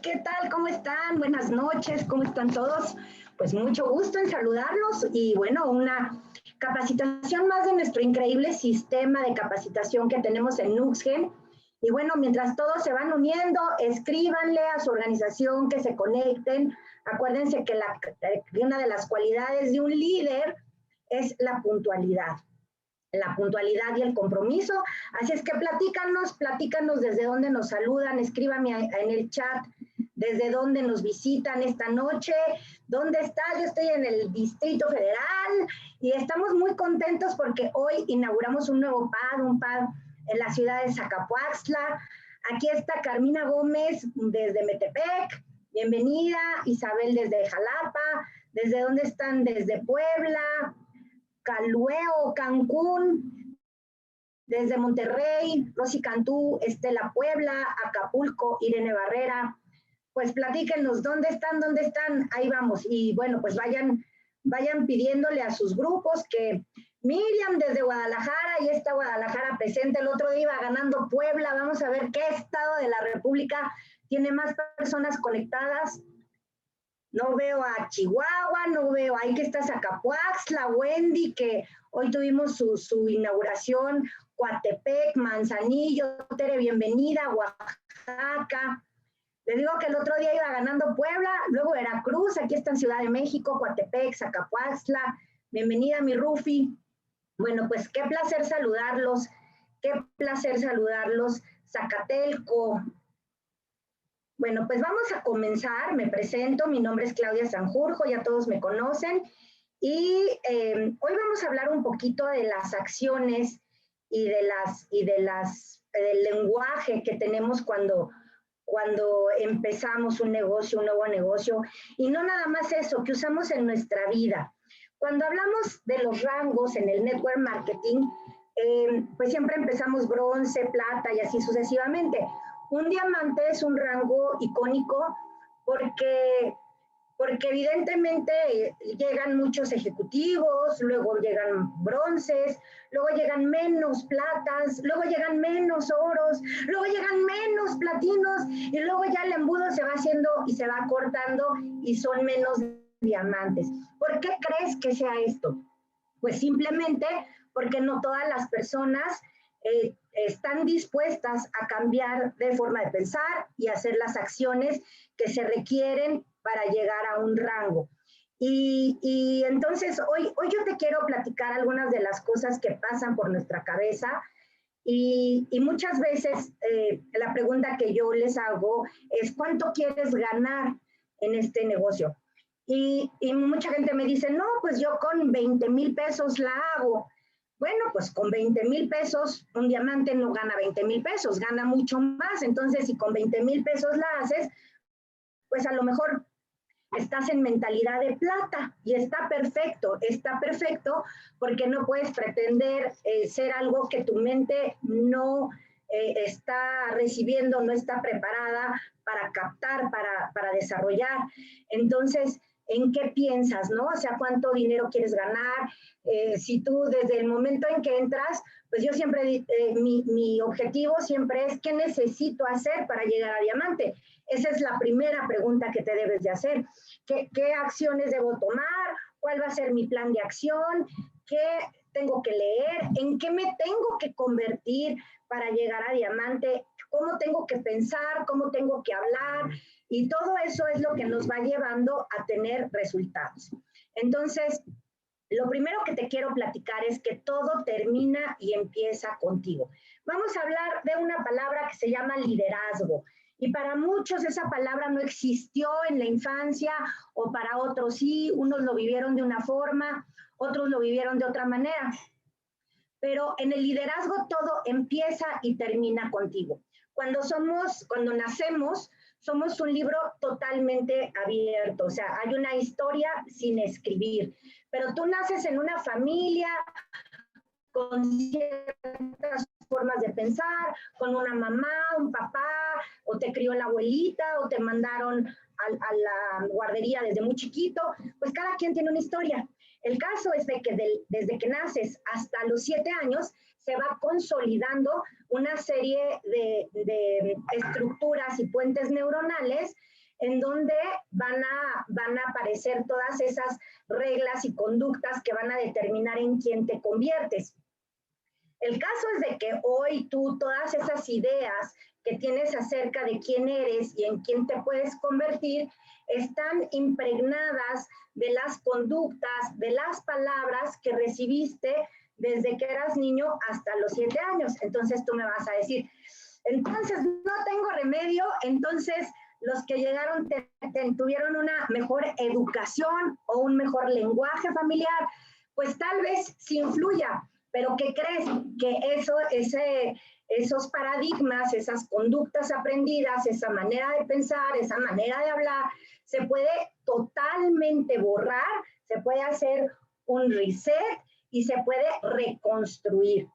¿qué tal? ¿Cómo están? Buenas noches, ¿cómo están todos? Pues mucho gusto en saludarlos y bueno, una capacitación más de nuestro increíble sistema de capacitación que tenemos en Nuxgen. Y bueno, mientras todos se van uniendo, escríbanle a su organización, que se conecten. Acuérdense que una de las cualidades de un líder es la puntualidad y el compromiso. Así es que platícanos desde dónde nos saludan, escríbame en el chat desde dónde nos visitan esta noche, dónde está. Yo estoy en el Distrito Federal y estamos muy contentos porque hoy inauguramos un nuevo PAD en la ciudad de Zacapuaxtla. Aquí está Carmina Gómez desde Metepec, bienvenida. Isabel desde Jalapa, ¿desde dónde están? Desde Puebla, Calueo, Cancún, desde Monterrey, Rosy Cantú, Estela Puebla, Acapulco, Irene Barrera. Pues platíquenos, ¿dónde están? Ahí vamos. Y bueno, pues vayan pidiéndole a sus grupos que Miriam desde Guadalajara, y está Guadalajara presente. El otro día iba ganando Puebla. Vamos a ver qué estado de la República tiene más personas conectadas. No veo a Chihuahua, no veo, ahí que está Zacapuaxtla, Wendy, que hoy tuvimos su inauguración, Coatepec, Manzanillo, Tere, bienvenida, Oaxaca. Les digo que el otro día iba ganando Puebla, luego Veracruz, aquí está en Ciudad de México, Coatepec, Zacapuaxtla, bienvenida mi Rufi. Bueno, pues qué placer saludarlos, Zacatelco. Bueno, pues vamos a comenzar. Me presento, mi nombre es Claudia Sanjurjo, ya todos me conocen. Y hoy vamos a hablar un poquito de las acciones y del lenguaje que tenemos cuando empezamos un nuevo negocio. Y no nada más eso, que usamos en nuestra vida. Cuando hablamos de los rangos en el network marketing, pues siempre empezamos bronce, plata y así sucesivamente. Un diamante es un rango icónico porque evidentemente llegan muchos ejecutivos, luego llegan bronces, luego llegan menos platas, luego llegan menos oros, luego llegan menos platinos y luego ya el embudo se va haciendo y se va cortando y son menos diamantes. ¿Por qué crees que sea esto? Pues simplemente porque no todas las personas están dispuestas a cambiar de forma de pensar y hacer las acciones que se requieren para llegar a un rango. Y entonces hoy yo te quiero platicar algunas de las cosas que pasan por nuestra cabeza y muchas veces la pregunta que yo les hago es ¿cuánto quieres ganar en este negocio? Y mucha gente me dice, no, pues yo con 20,000 pesos la hago. Bueno, pues con 20,000 pesos, un diamante no gana 20,000 pesos, gana mucho más. Entonces, si con 20,000 pesos la haces, pues a lo mejor estás en mentalidad de plata y está perfecto porque no puedes pretender ser algo que tu mente no está recibiendo, no está preparada para captar, para desarrollar. Entonces, ¿en qué piensas, no? O sea, ¿cuánto dinero quieres ganar? Si tú desde el momento en que entras, pues yo siempre, mi objetivo siempre es ¿qué necesito hacer para llegar a diamante? Esa es la primera pregunta que te debes de hacer. ¿Qué acciones debo tomar? ¿Cuál va a ser mi plan de acción? ¿Qué tengo que leer? ¿En qué me tengo que convertir para llegar a diamante? ¿Cómo tengo que pensar? ¿Cómo tengo que hablar? Y todo eso es lo que nos va llevando a tener resultados. Entonces, lo primero que te quiero platicar es que todo termina y empieza contigo. Vamos a hablar de una palabra que se llama liderazgo. Y para muchos esa palabra no existió en la infancia o para otros sí, unos lo vivieron de una forma, otros lo vivieron de otra manera. Pero en el liderazgo todo empieza y termina contigo. Cuando nacemos, somos un libro totalmente abierto, o sea, hay una historia sin escribir, pero tú naces en una familia con ciertas formas de pensar, con una mamá, un papá, o te crió la abuelita, o te mandaron a la guardería desde muy chiquito, pues cada quien tiene una historia. El caso es de que desde que naces hasta los 7 años, se va consolidando una serie de estructuras y puentes neuronales en donde van a aparecer todas esas reglas y conductas que van a determinar en quién te conviertes. El caso es de que hoy tú todas esas ideas que tienes acerca de quién eres y en quién te puedes convertir están impregnadas de las conductas, de las palabras que recibiste desde que eras niño hasta los 7 años. Entonces tú me vas a decir, entonces no tengo remedio, entonces los que llegaron tuvieron una mejor educación o un mejor lenguaje familiar, pues tal vez sí influya, pero ¿qué crees? Que esos paradigmas, esas conductas aprendidas, esa manera de pensar, esa manera de hablar, se puede totalmente borrar, se puede hacer un reset y se puede reconstruir.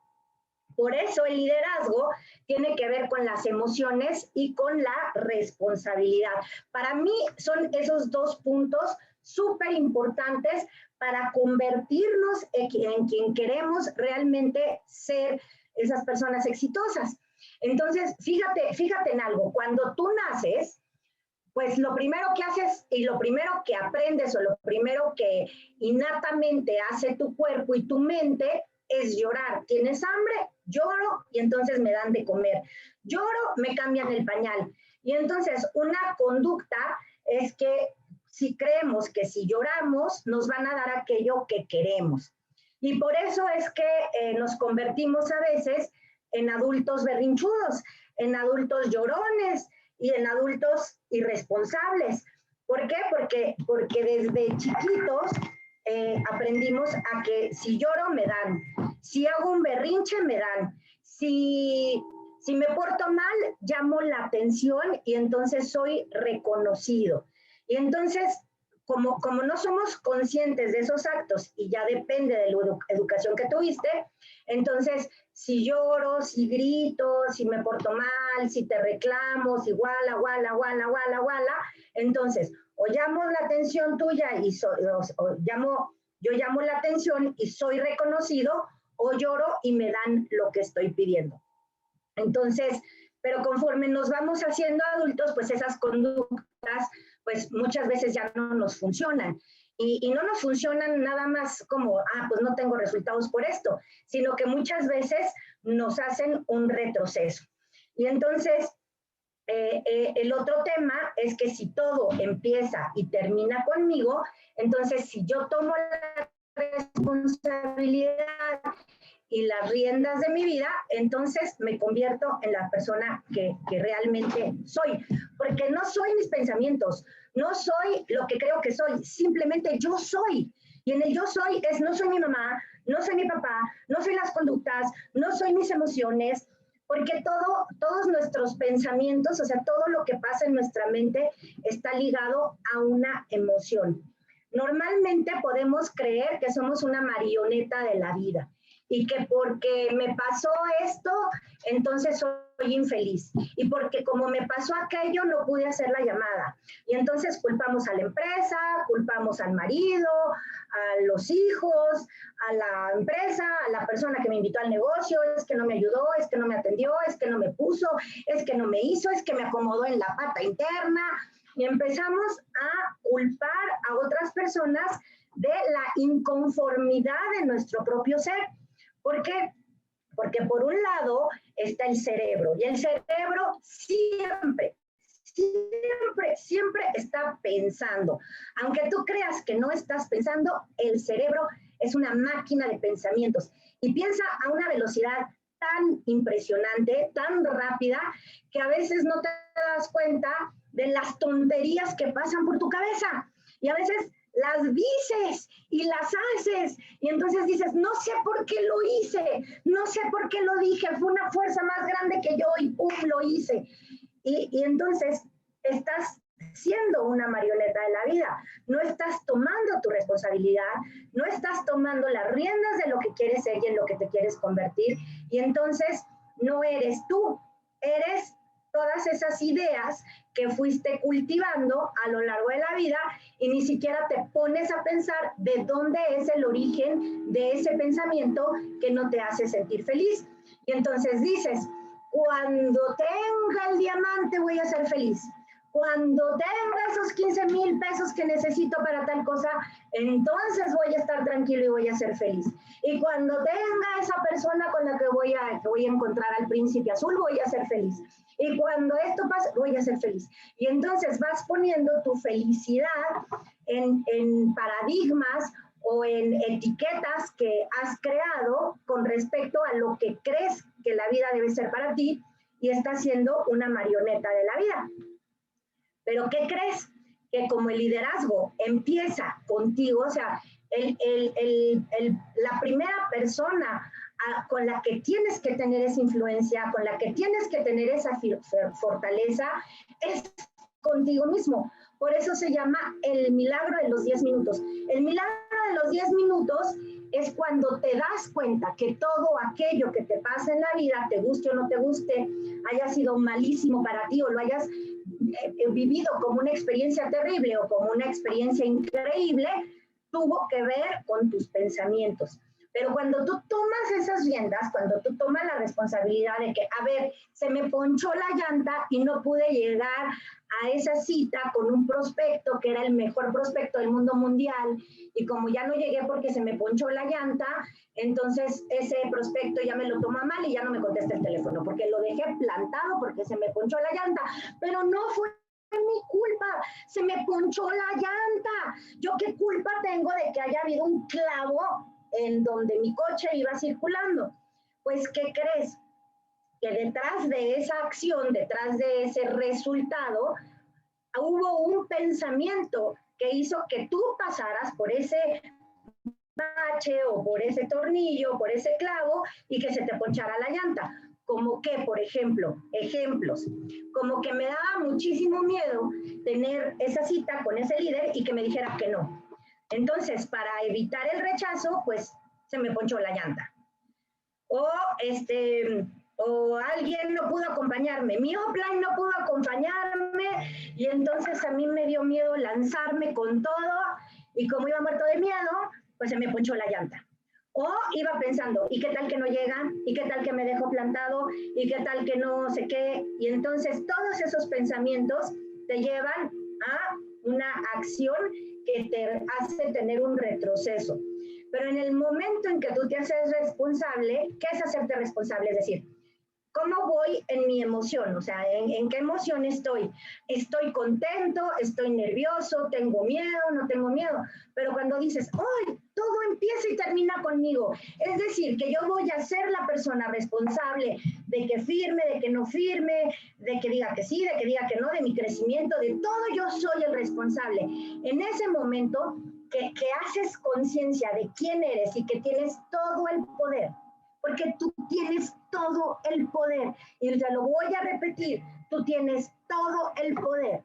Por eso el liderazgo tiene que ver con las emociones y con la responsabilidad. Para mí son esos dos puntos súper importantes para convertirnos en quien queremos realmente ser esas personas exitosas. Entonces, fíjate en algo, cuando tú naces, pues lo primero que haces y lo primero que aprendes o lo primero que innatamente hace tu cuerpo y tu mente es llorar. ¿Tienes hambre? Lloro y entonces me dan de comer. Lloro, me cambian el pañal. Y entonces una conducta es que si creemos que si lloramos nos van a dar aquello que queremos. Y por eso es que nos convertimos a veces en adultos berrinchudos, en adultos llorones y en adultos irresponsables. ¿Por qué? Porque desde chiquitos aprendimos a que si lloro me dan, si hago un berrinche me dan, si me porto mal llamo la atención y entonces soy reconocido. Y entonces, como no somos conscientes de esos actos y ya depende de la educación que tuviste, entonces si lloro, si grito, si me porto mal, si te reclamo, si guala, entonces o llamo la atención tuya y yo llamo la atención y soy reconocido, o lloro y me dan lo que estoy pidiendo. Entonces, pero conforme nos vamos haciendo adultos, pues esas conductas, pues muchas veces ya no nos funcionan. Y no nos funcionan nada más como, pues no tengo resultados por esto, sino que muchas veces nos hacen un retroceso. Y entonces, el otro tema es que si todo empieza y termina conmigo, entonces si yo tomo la responsabilidad y las riendas de mi vida, entonces me convierto en la persona que realmente soy. Porque no soy mis pensamientos, no soy lo que creo que soy, simplemente yo soy. Y en el yo soy es no soy mi mamá, no soy mi papá, no soy las conductas, no soy mis emociones, porque todos nuestros pensamientos, o sea, todo lo que pasa en nuestra mente está ligado a una emoción. Normalmente podemos creer que somos una marioneta de la vida y que porque me pasó esto, entonces soy infeliz. Y porque como me pasó aquello, no pude hacer la llamada. Y entonces culpamos a la empresa, culpamos al marido, a los hijos, a la empresa, a la persona que me invitó al negocio, es que no me ayudó, es que no me atendió, es que no me puso, es que no me hizo, es que me acomodó en la pata interna. Y empezamos a culpar a otras personas de la inconformidad de nuestro propio ser. ¿Por qué? Porque por un lado está el cerebro, y el cerebro siempre está pensando. Aunque tú creas que no estás pensando, el cerebro es una máquina de pensamientos y piensa a una velocidad tan impresionante, tan rápida, que a veces no te das cuenta de las tonterías que pasan por tu cabeza. Y a veces las dices y las haces, y entonces dices, no sé por qué lo hice, no sé por qué lo dije, fue una fuerza más grande que yo y ¡pum! Lo hice. Y entonces estás siendo una marioneta de la vida, no estás tomando tu responsabilidad, no estás tomando las riendas de lo que quieres ser y en lo que te quieres convertir, y entonces no eres tú, eres todas esas ideas que fuiste cultivando a lo largo de la vida y ni siquiera te pones a pensar de dónde es el origen de ese pensamiento que no te hace sentir feliz. Y entonces dices, cuando tenga el diamante voy a ser feliz. Cuando tenga esos 15,000 pesos que necesito para tal cosa, entonces voy a estar tranquilo y voy a ser feliz. Y cuando tenga esa persona con la que voy a encontrar al príncipe azul, voy a ser feliz. Y cuando esto pase, voy a ser feliz. Y entonces vas poniendo tu felicidad en paradigmas o en etiquetas que has creado con respecto a lo que crees que la vida debe ser para ti, y estás siendo una marioneta de la vida. Pero ¿qué crees? Que como el liderazgo empieza contigo, o sea, la primera persona con la que tienes que tener esa influencia, con la que tienes que tener esa fortaleza, es contigo mismo. Por eso se llama el milagro de los 10 minutos. El milagro de los 10 minutos es cuando te das cuenta que todo aquello que te pasa en la vida, te guste o no te guste, haya sido malísimo para ti o lo hayas vivido como una experiencia terrible o como una experiencia increíble, tuvo que ver con tus pensamientos. Pero cuando tú tomas esas riendas, cuando tú tomas la responsabilidad de que, a ver, se me ponchó la llanta y no pude llegar a esa cita con un prospecto que era el mejor prospecto del mundo mundial, y como ya no llegué porque se me ponchó la llanta, entonces ese prospecto ya me lo toma mal y ya no me contesta el teléfono, porque lo dejé plantado porque se me ponchó la llanta, pero no fue mi culpa, se me ponchó la llanta. ¿Yo qué culpa tengo de que haya habido un clavo en donde mi coche iba circulando? Pues, ¿qué crees? Que detrás de esa acción, detrás de ese resultado, hubo un pensamiento que hizo que tú pasaras por ese bache o por ese tornillo, por ese clavo, y que se te ponchara la llanta. Como que, por ejemplo, ejemplos, como que me daba muchísimo miedo tener esa cita con ese líder y que me dijera que no. Entonces, para evitar el rechazo, pues se me ponchó la llanta. O alguien no pudo acompañarme, mi offline no pudo acompañarme, y entonces a mí me dio miedo lanzarme con todo, y como iba muerto de miedo, pues se me ponchó la llanta. O iba pensando, ¿y qué tal que no llega? ¿Y qué tal que me dejo plantado? ¿Y qué tal que no sé qué? Y entonces todos esos pensamientos te llevan a una acción que te hace tener un retroceso. Pero en el momento en que tú te haces responsable, ¿qué es hacerte responsable? Es decir, ¿cómo voy en mi emoción? O sea, ¿en qué emoción estoy? ¿Estoy contento? ¿Estoy nervioso? ¿Tengo miedo? ¿No tengo miedo? Pero cuando dices, ¡ay! Todo empieza y termina conmigo. Es decir, que yo voy a ser la persona responsable de que firme, de que no firme, de que diga que sí, de que diga que no, de mi crecimiento, de todo yo soy el responsable. En ese momento que haces conciencia de quién eres y que tienes todo el poder, porque tú tienes todo el poder. Y te lo voy a repetir, tú tienes todo el poder.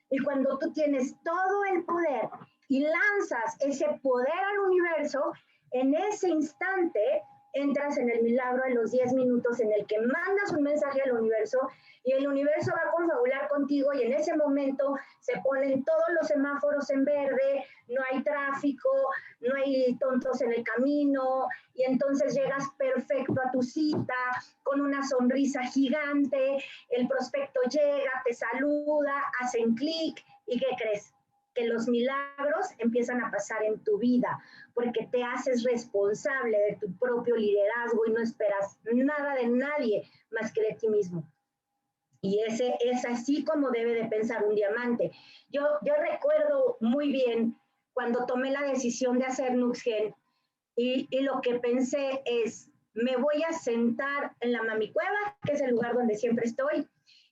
Y cuando tú tienes todo el poder y lanzas ese poder al universo, en ese instante entras en el milagro de los 10 minutos en el que mandas un mensaje al universo y el universo va a confabular contigo, y en ese momento se ponen todos los semáforos en verde, no hay tráfico, no hay tontos en el camino, y entonces llegas perfecto a tu cita con una sonrisa gigante, el prospecto llega, te saluda, hacen clic, ¿y qué crees? Que los milagros empiezan a pasar en tu vida, porque te haces responsable de tu propio liderazgo y no esperas nada de nadie más que de ti mismo. Y ese es así como debe de pensar un diamante. Yo recuerdo muy bien cuando tomé la decisión de hacer Nuxgen, y lo que pensé es, me voy a sentar en la Mami Cueva, que es el lugar donde siempre estoy,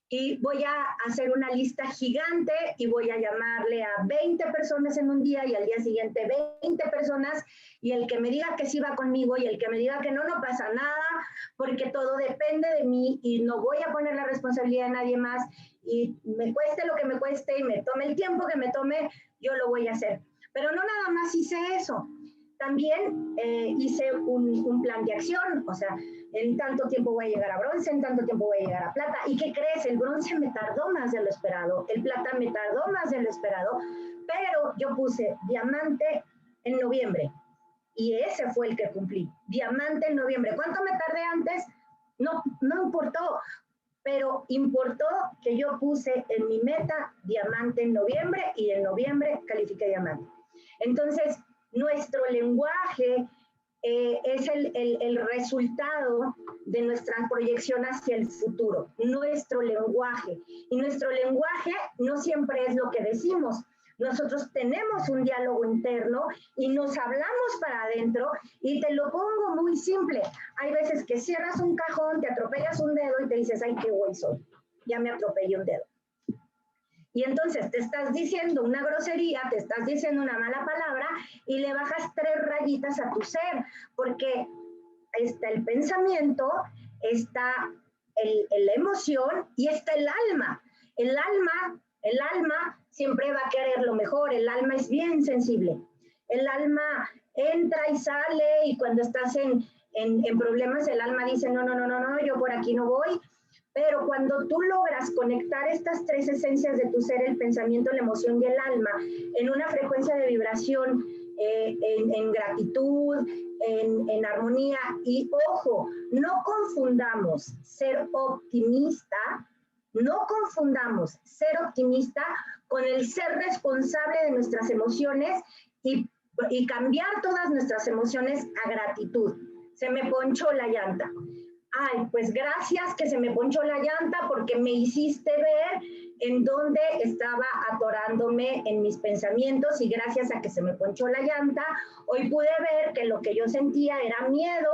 y voy a hacer una lista gigante y voy a llamarle a 20 personas en un día y al día siguiente 20 personas, y el que me diga que sí va conmigo y el que me diga que no, no pasa nada, porque todo depende de mí y no voy a poner la responsabilidad de nadie más, y me cueste lo que me cueste y me tome el tiempo que me tome, yo lo voy a hacer. Pero no nada más hice eso, También hice un plan de acción, o sea, en tanto tiempo voy a llegar a bronce, en tanto tiempo voy a llegar a plata. ¿Y qué crees? El bronce me tardó más de lo esperado, el plata me tardó más de lo esperado, pero yo puse diamante en noviembre y ese fue el que cumplí, diamante en noviembre. ¿Cuánto me tardé antes? No, no importó, pero importó que yo puse en mi meta diamante en noviembre y en noviembre califiqué diamante. Entonces, nuestro lenguaje es el resultado de nuestra proyección hacia el futuro, nuestro lenguaje. Y nuestro lenguaje no siempre es lo que decimos. Nosotros tenemos un diálogo interno y nos hablamos para adentro, y te lo pongo muy simple. Hay veces que cierras un cajón, te atropellas un dedo y te dices, ay, qué güey soy, ya me atropellé un dedo. Y entonces te estás diciendo una grosería, te estás diciendo una mala palabra y le bajas 3 rayitas a tu ser, porque está el pensamiento, está la emoción y está el alma. El alma siempre va a querer lo mejor, el alma es bien sensible. El alma entra y sale, y cuando estás en problemas, el alma dice, no, yo por aquí no voy. Pero cuando tú logras conectar estas 3 esencias de tu ser, el pensamiento, la emoción y el alma, en una frecuencia de vibración, en gratitud, en armonía, y ojo, no confundamos ser optimista, no confundamos ser optimista con el ser responsable de nuestras emociones y cambiar todas nuestras emociones a gratitud. Se me ponchó la llanta. Ay, pues gracias que se me ponchó la llanta, porque me hiciste ver en dónde estaba atorándome en mis pensamientos, y gracias a que se me ponchó la llanta, hoy pude ver que lo que yo sentía era miedo,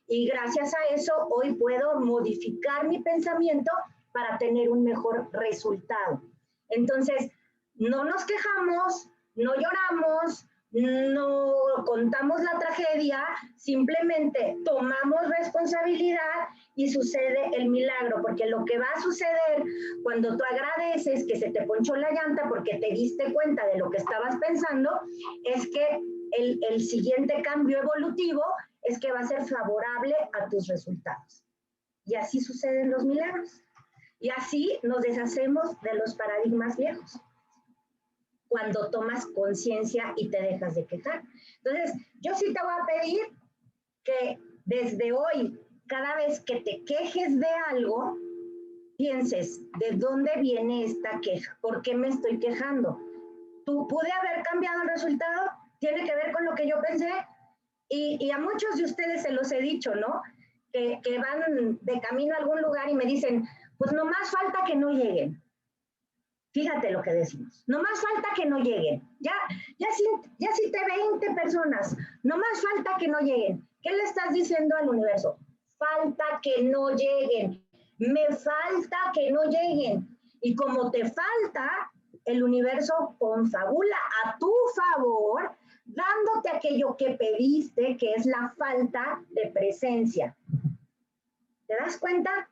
y gracias a eso hoy puedo modificar mi pensamiento para tener un mejor resultado. Entonces, no nos quejamos, no lloramos, no contamos la tragedia, simplemente tomamos responsabilidad y sucede el milagro, porque lo que va a suceder cuando tú agradeces que se te ponchó la llanta porque te diste cuenta de lo que estabas pensando, es que el siguiente cambio evolutivo es que va a ser favorable a tus resultados. Y así suceden los milagros. Y así nos deshacemos de los paradigmas viejos, cuando tomas conciencia y te dejas de quejar. Entonces, yo sí te voy a pedir que desde hoy, cada vez que te quejes de algo, pienses, ¿de dónde viene esta queja? ¿Por qué me estoy quejando? ¿Tú pude haber cambiado el resultado? ¿Tiene que ver con lo que yo pensé? Y a muchos de ustedes se los he dicho, ¿no? Que van de camino a algún lugar y me dicen, pues nomás falta que no lleguen. Fíjate lo que decimos. No más falta que no lleguen. Ya cité 20 personas. No más falta que no lleguen. ¿Qué le estás diciendo al universo? Falta que no lleguen. Me falta que no lleguen. Y como te falta, el universo confabula a tu favor, dándote aquello que pediste, que es la falta de presencia. ¿Te das cuenta?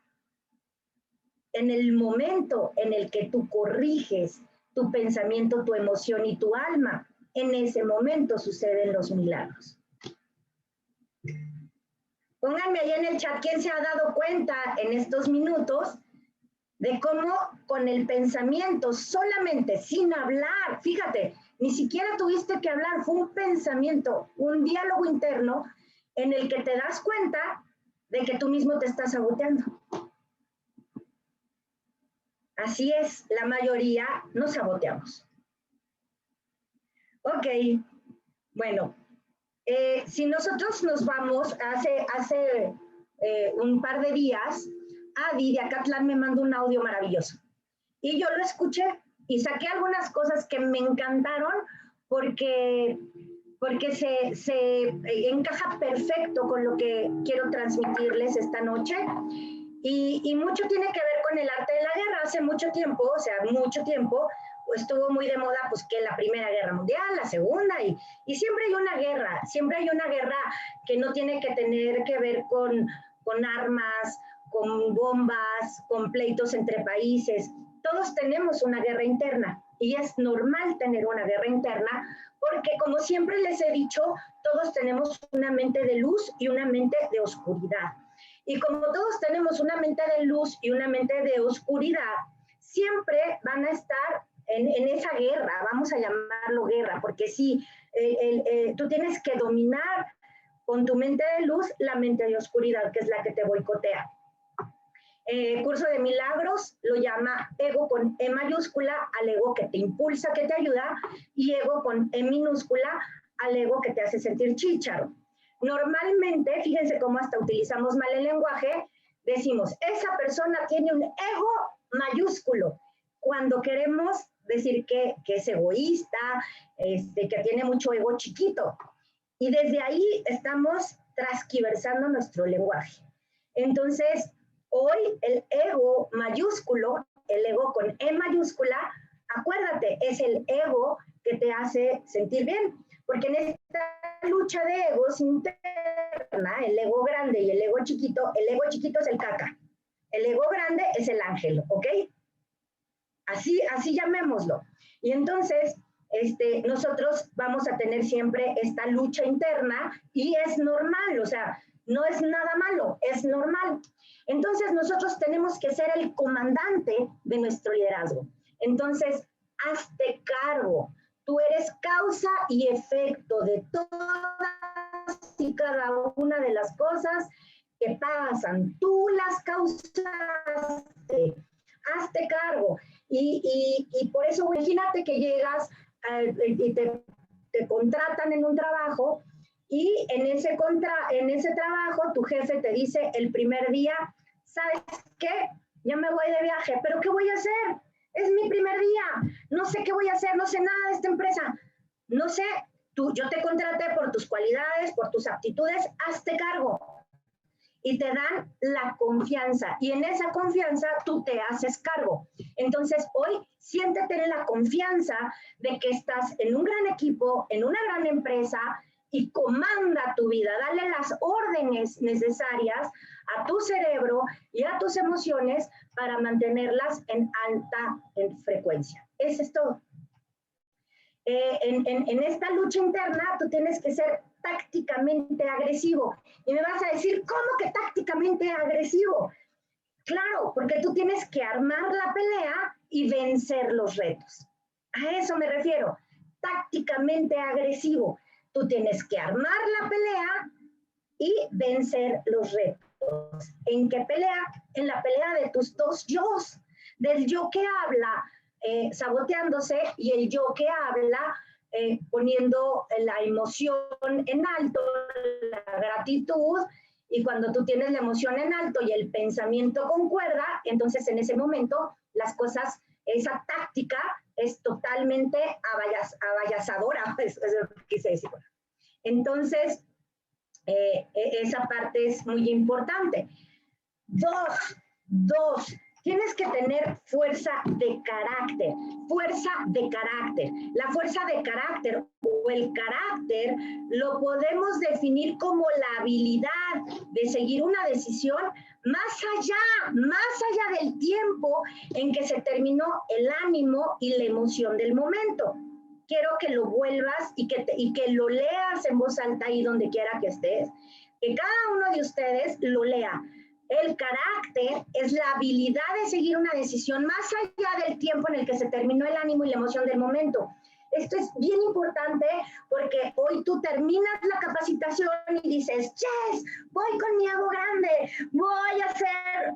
En el momento en el que tú corriges tu pensamiento, tu emoción y tu alma, en ese momento suceden los milagros. Pónganme ahí en el chat quién se ha dado cuenta en estos minutos de cómo con el pensamiento, solamente sin hablar, fíjate, ni siquiera tuviste que hablar, fue un pensamiento, un diálogo interno en el que te das cuenta de que tú mismo te estás saboteando. Así es, la mayoría nos saboteamos. Ok, bueno, si nosotros nos vamos, hace un par de días, Adi de Acatlán me mandó un audio maravilloso. Y yo lo escuché y saqué algunas cosas que me encantaron porque se encaja perfecto con lo que quiero transmitirles esta noche. Y mucho tiene que ver con el arte de la guerra. Hace mucho tiempo, o sea, mucho tiempo, estuvo muy de moda, pues, que la Primera Guerra Mundial, la Segunda, y siempre hay una guerra que no tiene que tener que ver con armas, con bombas, con pleitos entre países. Todos tenemos una guerra interna, y es normal tener una guerra interna, porque como siempre les he dicho, todos tenemos una mente de luz y una mente de oscuridad. Y como todos tenemos una mente de luz y una mente de oscuridad, siempre van a estar en esa guerra, vamos a llamarlo guerra, porque sí, tú tienes que dominar con tu mente de luz la mente de oscuridad, que es la que te boicotea. Curso de Milagros lo llama ego con E mayúscula al ego que te impulsa, que te ayuda, y ego con E minúscula al ego que te hace sentir chícharo. Normalmente, fíjense cómo hasta utilizamos mal el lenguaje, decimos, esa persona tiene un ego mayúsculo, cuando queremos decir que es egoísta, que tiene mucho ego chiquito. Y desde ahí estamos transquiversando nuestro lenguaje. Entonces, hoy el ego mayúsculo, el ego con E mayúscula, acuérdate, es el ego que te hace sentir bien, porque en esta lucha de egos interna, el ego grande y el ego chiquito es el caca, el ego grande es el ángel, ¿ok? Así llamémoslo. Y entonces, nosotros vamos a tener siempre esta lucha interna y es normal, o sea, no es nada malo, es normal. Entonces, nosotros tenemos que ser el comandante de nuestro liderazgo. Entonces, hazte cargo. Tú eres causa y efecto de todas y cada una de las cosas que pasan. Tú las causaste. Hazte cargo. Y por eso, imagínate que llegas y te contratan en un trabajo y en ese trabajo tu jefe te dice el primer día, ¿sabes qué? Ya me voy de viaje, pero ¿qué voy a hacer? Es mi primer día, no sé qué voy a hacer, no sé nada de esta empresa, no sé, yo te contraté por tus cualidades, por tus aptitudes, hazte cargo. Y te dan la confianza, y en esa confianza tú te haces cargo. Entonces, hoy siéntete en la confianza de que estás en un gran equipo, en una gran empresa, y comanda tu vida, dale las órdenes necesarias a tu cerebro y a tus emociones para mantenerlas en alta frecuencia. Eso es todo. En esta lucha interna tú tienes que ser tácticamente agresivo. Y me vas a decir, ¿cómo que tácticamente agresivo? Claro, porque tú tienes que armar la pelea y vencer los retos. A eso me refiero, tácticamente agresivo. Tú tienes que armar la pelea y vencer los retos. ¿En qué pelea? En la pelea de tus dos yos, del yo que habla saboteándose y el yo que habla poniendo la emoción en alto, la gratitud, y cuando tú tienes la emoción en alto y el pensamiento concuerda, entonces en ese momento las cosas, esa táctica es totalmente abayazadora, es lo que quise decir. Entonces, esa parte es muy importante. Dos, tienes que tener fuerza de carácter, fuerza de carácter. La fuerza de carácter o el carácter lo podemos definir como la habilidad de seguir una decisión más allá del tiempo en que se terminó el ánimo y la emoción del momento. Quiero que lo vuelvas y que lo leas en voz alta ahí donde quiera que estés, que cada uno de ustedes lo lea. El carácter es la habilidad de seguir una decisión más allá del tiempo en el que se terminó el ánimo y la emoción del momento. Esto es bien importante porque hoy tú terminas la capacitación y dices, yes, voy con mi ego grande, voy a ser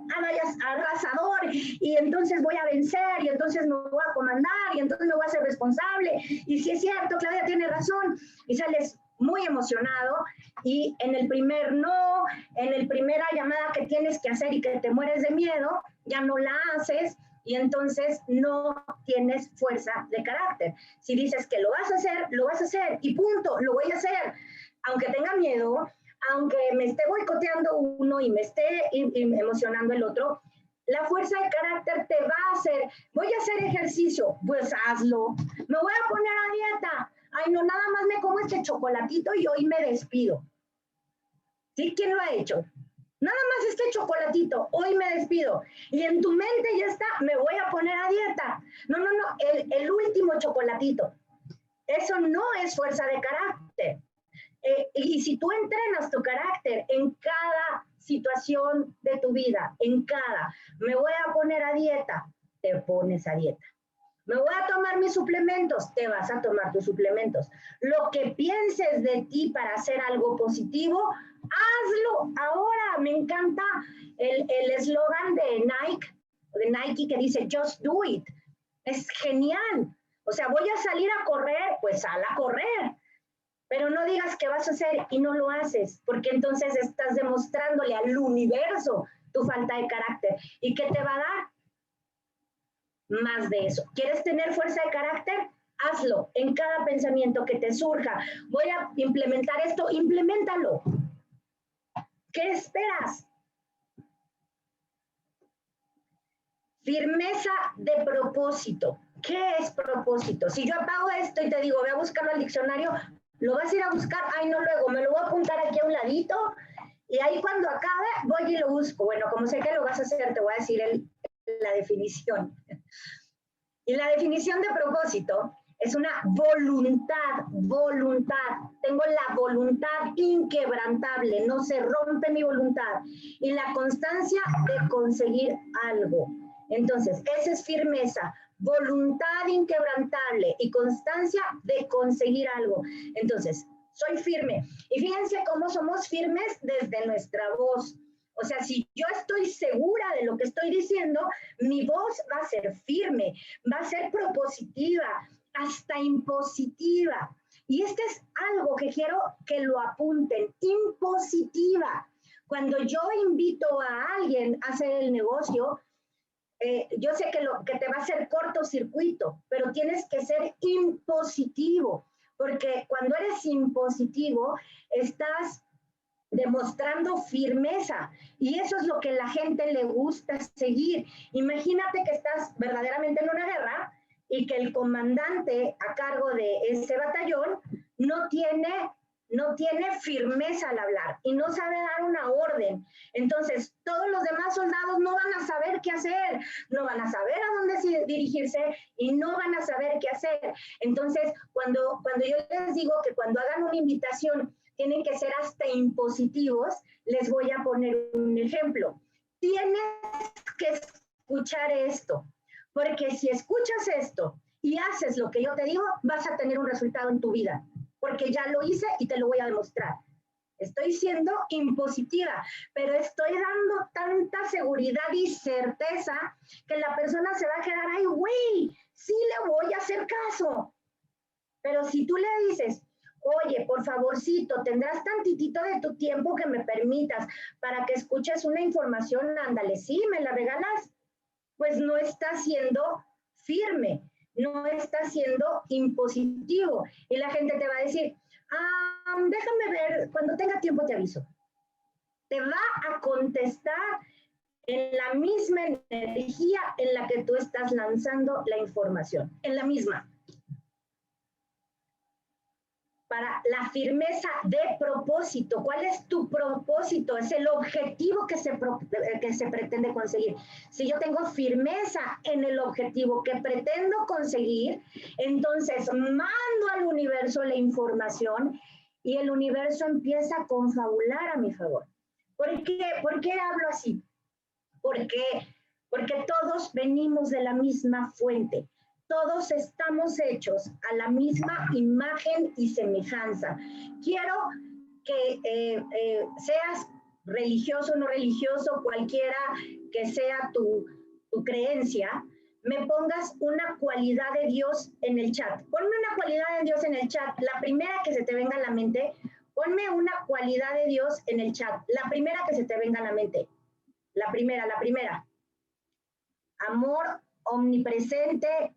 arrasador y entonces voy a vencer y entonces me voy a comandar y entonces me voy a ser responsable. Y si es cierto, Claudia tiene razón, y sales muy emocionado y en el primer no, en el primera llamada que tienes que hacer y que te mueres de miedo, ya no la haces y entonces no tienes fuerza de carácter. Si dices que lo vas a hacer y punto, lo voy a hacer. Aunque tenga miedo, aunque me esté boicoteando uno y me esté emocionando el otro, la fuerza de carácter te va a hacer, voy a hacer ejercicio, pues hazlo. Me voy a poner a dieta, ay no, nada más me como este chocolatito y hoy me despido. ¿Sí? ¿Quién lo ha hecho? Nada más este chocolatito, hoy me despido. Y en tu mente ya está, me voy a poner a dieta. No, el último chocolatito. Eso no es fuerza de carácter. Y si tú entrenas tu carácter en cada situación de tu vida, me voy a poner a dieta, te pones a dieta. Me voy a tomar mis suplementos, te vas a tomar tus suplementos. Lo que pienses de ti para hacer algo positivo, hazlo ahora. Me encanta el eslogan de Nike que dice, just do it. Es genial. O sea, voy a salir a correr, pues sal a correr. Pero no digas que vas a hacer y no lo haces, porque entonces estás demostrándole al universo tu falta de carácter. ¿Y qué te va a dar? Más de eso. ¿Quieres tener fuerza de carácter? Hazlo en cada pensamiento que te surja. Voy a implementar esto, implementalo. ¿Qué esperas? Firmeza de propósito. ¿Qué es propósito? Si yo apago esto y te digo, ve a buscarlo al diccionario, lo vas a ir a buscar, ay, no, luego me lo voy a apuntar aquí a un ladito y ahí cuando acabe voy y lo busco. Bueno, como sé que lo vas a hacer, te voy a decir la definición. Y la definición de propósito es una voluntad. Tengo la voluntad inquebrantable, no se rompe mi voluntad. Y la constancia de conseguir algo. Entonces, esa es firmeza, voluntad inquebrantable y constancia de conseguir algo. Entonces, soy firme. Y fíjense cómo somos firmes desde nuestra voz. O sea, si yo estoy segura de lo que estoy diciendo, mi voz va a ser firme, va a ser propositiva, hasta impositiva. Y este es algo que quiero que lo apunten, impositiva. Cuando yo invito a alguien a hacer el negocio, yo sé que te va a hacer cortocircuito, pero tienes que ser impositivo, porque cuando eres impositivo, estás demostrando firmeza y eso es lo que a la gente le gusta seguir. Imagínate que estás verdaderamente en una guerra y que el comandante a cargo de ese batallón no tiene firmeza al hablar y no sabe dar una orden. Entonces, todos los demás soldados no van a saber qué hacer, no van a saber a dónde dirigirse y no van a saber qué hacer. Entonces, cuando yo les digo que cuando hagan una invitación tienen que ser hasta impositivos, les voy a poner un ejemplo. Tienes que escuchar esto, porque si escuchas esto y haces lo que yo te digo, vas a tener un resultado en tu vida, porque ya lo hice y te lo voy a demostrar. Estoy siendo impositiva, pero estoy dando tanta seguridad y certeza que la persona se va a quedar, ay, güey, sí le voy a hacer caso. Pero si tú le dices, oye, por favorcito, tendrás tantitito de tu tiempo que me permitas para que escuches una información, ándale, sí, me la regalas, pues no está siendo firme, no está siendo impositivo. Y la gente te va a decir, déjame ver, cuando tenga tiempo te aviso. Te va a contestar en la misma energía en la que tú estás lanzando la información, en la misma. Para la firmeza de propósito. ¿Cuál es tu propósito? Es el objetivo que se pretende conseguir. Si yo tengo firmeza en el objetivo que pretendo conseguir, entonces mando al universo la información y el universo empieza a confabular a mi favor. ¿Por qué hablo así? Porque todos venimos de la misma fuente. Todos estamos hechos a la misma imagen y semejanza. Quiero que seas religioso o no religioso, cualquiera que sea tu creencia, me pongas una cualidad de Dios en el chat. Ponme una cualidad de Dios en el chat. La primera que se te venga a la mente, ponme una cualidad de Dios en el chat. La primera que se te venga a la mente. La primera. Amor omnipresente,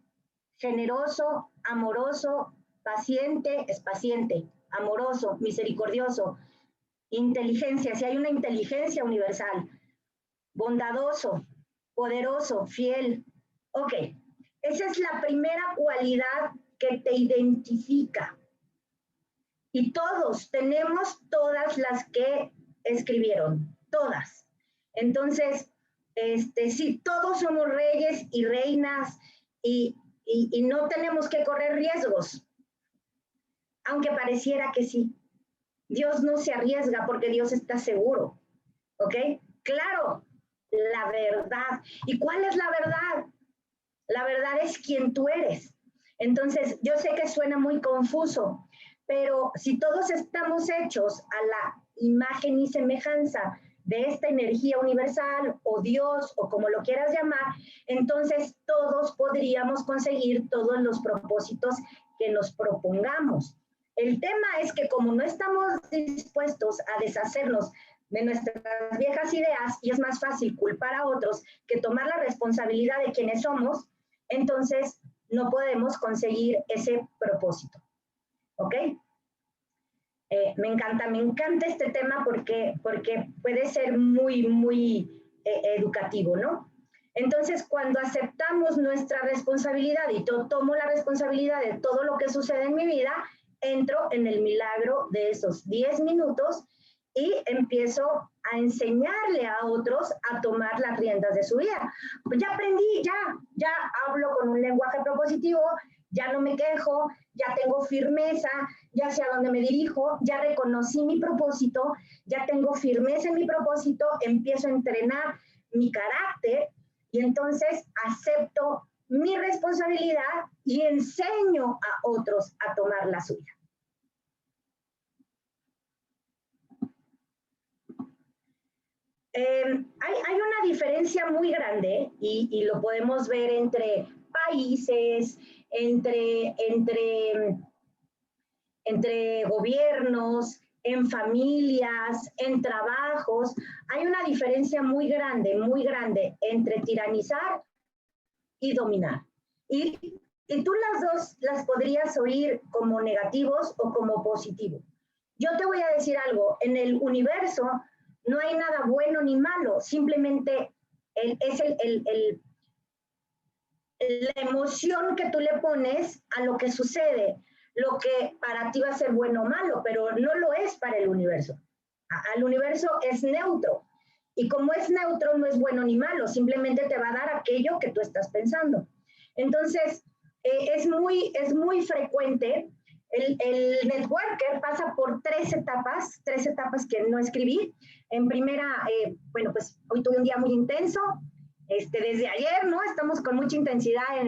generoso, amoroso, paciente, es paciente, amoroso, misericordioso, inteligencia, si hay una inteligencia universal, bondadoso, poderoso, fiel. Ok, esa es la primera cualidad que te identifica. Y todos tenemos todas las que escribieron, todas. Entonces, sí, todos somos reyes y reinas y no tenemos que correr riesgos. aunque pareciera que sí. Dios no se arriesga porque Dios está seguro, ¿ok? Claro, la verdad. ¿Y cuál es la verdad? La verdad es quien tú eres. Entonces, yo sé que suena muy confuso, pero si todos estamos hechos a la imagen y semejanza de esta energía universal o Dios o como lo quieras llamar, entonces todos podríamos conseguir todos los propósitos que nos propongamos. El tema es que como no estamos dispuestos a deshacernos de nuestras viejas ideas y es más fácil culpar a otros que tomar la responsabilidad de quienes somos, entonces no podemos conseguir ese propósito. ¿Ok? Me encanta este tema porque puede ser muy educativo, ¿no? Entonces, cuando aceptamos nuestra responsabilidad y yo tomo la responsabilidad de todo lo que sucede en mi vida, entro en el milagro de esos 10 minutos y empiezo a enseñarle a otros a tomar las riendas de su vida. Pues ya aprendí, ya hablo con un lenguaje propositivo, ya no me quejo, ya tengo firmeza, ya sé a dónde me dirijo, ya reconocí mi propósito, ya tengo firmeza en mi propósito, empiezo a entrenar mi carácter y entonces acepto mi responsabilidad y enseño a otros a tomar la suya. Hay una diferencia muy grande y lo podemos ver entre países, entre gobiernos, en familias, en trabajos. Hay una diferencia muy grande entre tiranizar y dominar. Y tú las dos las podrías oír como negativos o como positivos. Yo te voy a decir algo, en el universo no hay nada bueno ni malo, simplemente es la emoción que tú le pones a lo que sucede, lo que para ti va a ser bueno o malo, pero no lo es para el universo. Al universo es neutro. Y como es neutro, no es bueno ni malo, simplemente te va a dar aquello que tú estás pensando. Entonces, es muy frecuente. El networker pasa por tres etapas que no escribí. En primera, bueno, pues hoy tuve un día muy intenso, desde ayer, ¿no? Estamos con mucha intensidad en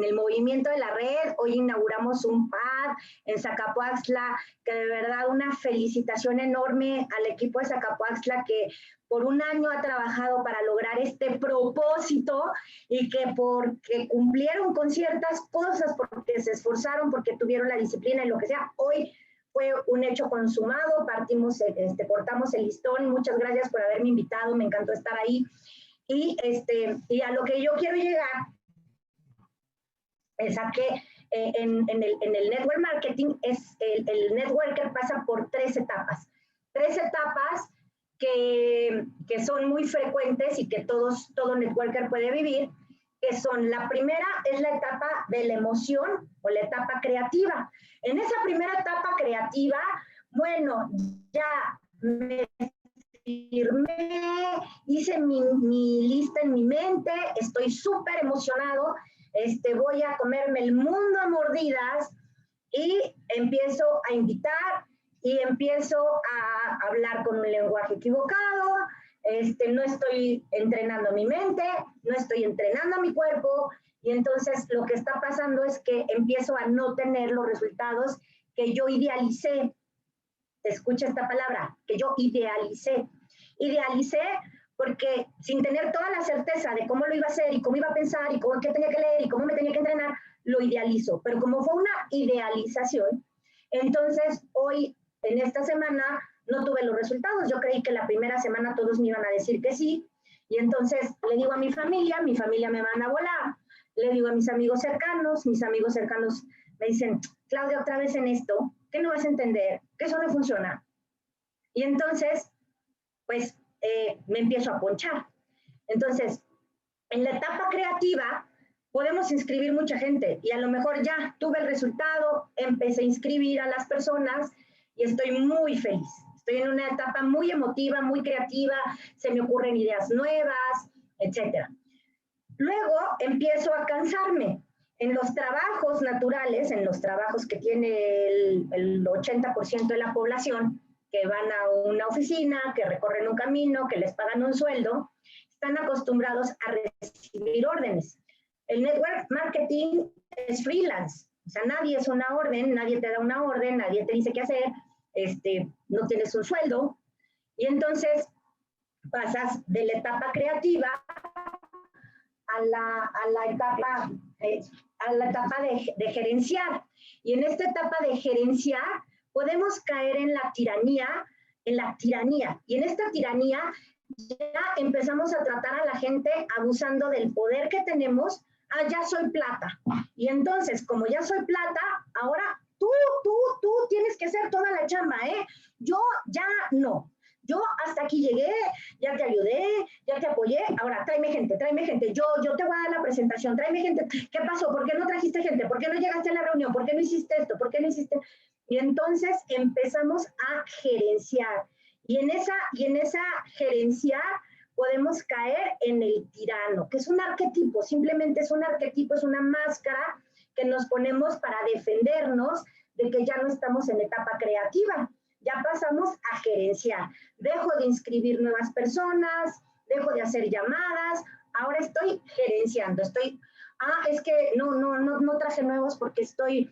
el movimiento de la red. Hoy inauguramos un pad en Zacapoaxtla, que de verdad una felicitación enorme al equipo de Zacapoaxtla que por un año ha trabajado para lograr este propósito y que porque cumplieron con ciertas cosas, porque se esforzaron, porque tuvieron la disciplina y lo que sea, hoy fue un hecho consumado, cortamos el listón. Muchas gracias por haberme invitado, me encantó estar ahí. Y a lo que yo quiero llegar es a que en el network marketing el networker pasa por tres etapas que son muy frecuentes y que todo networker puede vivir, que son, la primera es la etapa de la emoción o la etapa creativa. En esa primera etapa creativa, bueno, ya me firmé, hice mi lista en mi mente, estoy súper emocionado, voy a comerme el mundo a mordidas y empiezo a invitar y empiezo a hablar con un lenguaje equivocado, no estoy entrenando mi mente, no estoy entrenando a mi cuerpo y entonces lo que está pasando es que empiezo a no tener los resultados que yo idealicé. Escucha esta palabra, que yo idealicé. Idealicé porque sin tener toda la certeza de cómo lo iba a hacer y cómo iba a pensar y qué tenía que leer y cómo me tenía que entrenar, lo idealizo. Pero como fue una idealización, entonces hoy, en esta semana, no tuve los resultados. Yo creí que la primera semana todos me iban a decir que sí. Y entonces le digo a mi familia me manda a volar. Le digo a mis amigos cercanos me dicen, Claudia, otra vez en esto, que no vas a entender, que eso no funciona. Y entonces, pues, me empiezo a ponchar. Entonces, en la etapa creativa, podemos inscribir mucha gente y a lo mejor ya tuve el resultado, empecé a inscribir a las personas y estoy muy feliz. Estoy en una etapa muy emotiva, muy creativa, se me ocurren ideas nuevas, etc. Luego empiezo a cansarme. En los trabajos naturales, en los trabajos que tiene el 80% de la población, que van a una oficina, que recorren un camino, que les pagan un sueldo, están acostumbrados a recibir órdenes. El network marketing es freelance, o sea, nadie es una orden, nadie te da una orden, nadie te dice qué hacer, no tienes un sueldo, y entonces pasas de la etapa creativa a la etapa de gerenciar. Y en esta etapa de gerenciar podemos caer en la tiranía. Y en esta tiranía ya empezamos a tratar a la gente abusando del poder que tenemos. Ah, ya soy plata. Y entonces, como ya soy plata, ahora tú tienes que hacer toda la chamba, ¿eh? Yo ya no. Yo hasta aquí llegué, ya te ayudé, ya te apoyé, ahora tráeme gente, yo te voy a dar la presentación, tráeme gente. ¿Qué pasó? ¿Por qué no trajiste gente? ¿Por qué no llegaste a la reunión? ¿Por qué no hiciste esto? ¿Por qué no hiciste? Y entonces empezamos a gerenciar. Y en esa gerenciar podemos caer en el tirano, que es un arquetipo, simplemente es un arquetipo, es una máscara que nos ponemos para defendernos de que ya no estamos en etapa creativa. Ya pasamos a gerenciar. Dejo de inscribir nuevas personas, dejo de hacer llamadas, ahora estoy gerenciando. Es que no traje nuevos porque estoy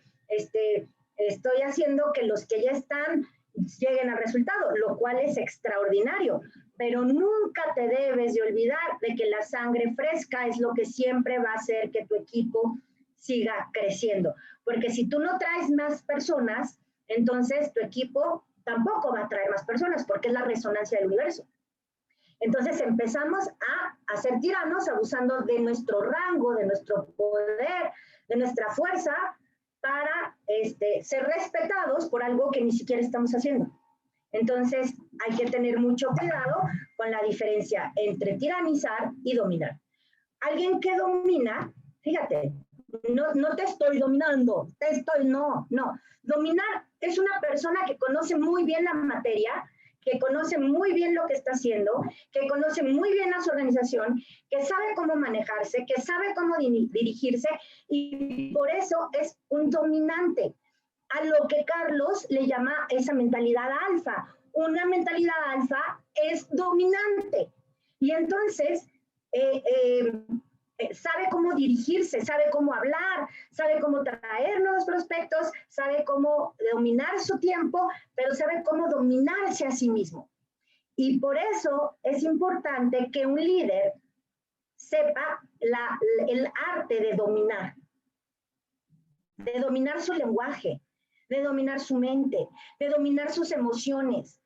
haciendo que los que ya están lleguen al resultado, lo cual es extraordinario. Pero nunca te debes de olvidar de que la sangre fresca es lo que siempre va a hacer que tu equipo siga creciendo. Porque si tú no traes más personas, entonces tu equipo tampoco va a traer más personas porque es la resonancia del universo. Entonces empezamos a ser tiranos abusando de nuestro rango, de nuestro poder, de nuestra fuerza para ser respetados por algo que ni siquiera estamos haciendo. Entonces hay que tener mucho cuidado con la diferencia entre tiranizar y dominar. Alguien que domina, fíjate, no te estoy dominando, no. Dominar es una persona que conoce muy bien la materia, que conoce muy bien lo que está haciendo, que conoce muy bien a su organización, que sabe cómo manejarse, que sabe cómo dirigirse y por eso es un dominante. A lo que Carlos le llama esa mentalidad alfa. Una mentalidad alfa es dominante. Y entonces sabe cómo dirigirse, sabe cómo hablar, sabe cómo traer nuevos prospectos, sabe cómo dominar su tiempo, pero sabe cómo dominarse a sí mismo. Y por eso es importante que un líder sepa el arte de dominar su lenguaje, de dominar su mente, de dominar sus emociones.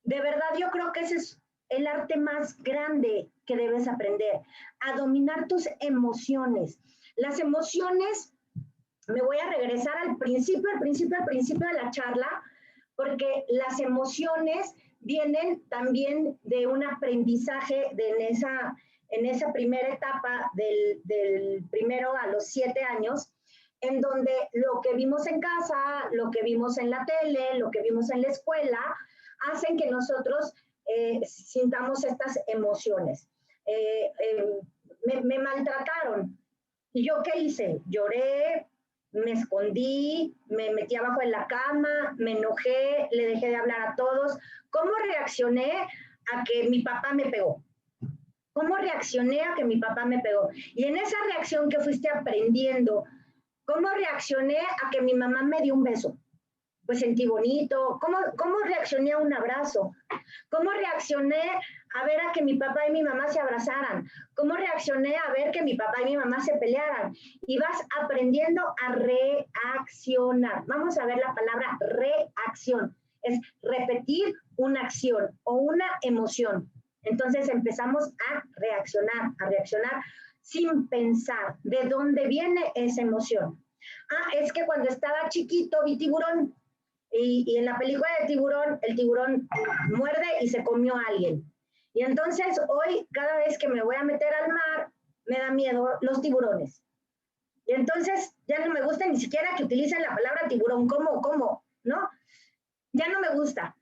De verdad, yo creo que ese es el arte más grande que debes aprender, a dominar tus emociones. Las emociones, me voy a regresar al principio de la charla, porque las emociones vienen también de un aprendizaje en esa primera etapa del primero a los 7 años, en donde lo que vimos en casa, lo que vimos en la tele, lo que vimos en la escuela, hacen que nosotros sintamos estas emociones. Me maltrataron. ¿Y yo qué hice? Lloré, me escondí, me metí abajo en la cama, me enojé, le dejé de hablar a todos. ¿Cómo reaccioné a que mi papá me pegó? ¿Cómo reaccioné a que mi papá me pegó? Y en esa reacción que fuiste aprendiendo, ¿cómo reaccioné a que mi mamá me dio un beso? Pues sentí bonito. ¿Cómo reaccioné a un abrazo? ¿Cómo reaccioné a ver a que mi papá y mi mamá se abrazaran? ¿Cómo reaccioné a ver que mi papá y mi mamá se pelearan? Y vas aprendiendo a reaccionar. Vamos a ver la palabra reacción. Es repetir una acción o una emoción. Entonces empezamos a reaccionar sin pensar de dónde viene esa emoción. Es que cuando estaba chiquito vi tiburón. Y en la película de Tiburón, el tiburón muerde y se comió a alguien. Y entonces hoy, cada vez que me voy a meter al mar, me da miedo los tiburones. Y entonces ya no me gusta ni siquiera que utilicen la palabra tiburón. ¿Cómo? ¿No? Ya no me gusta.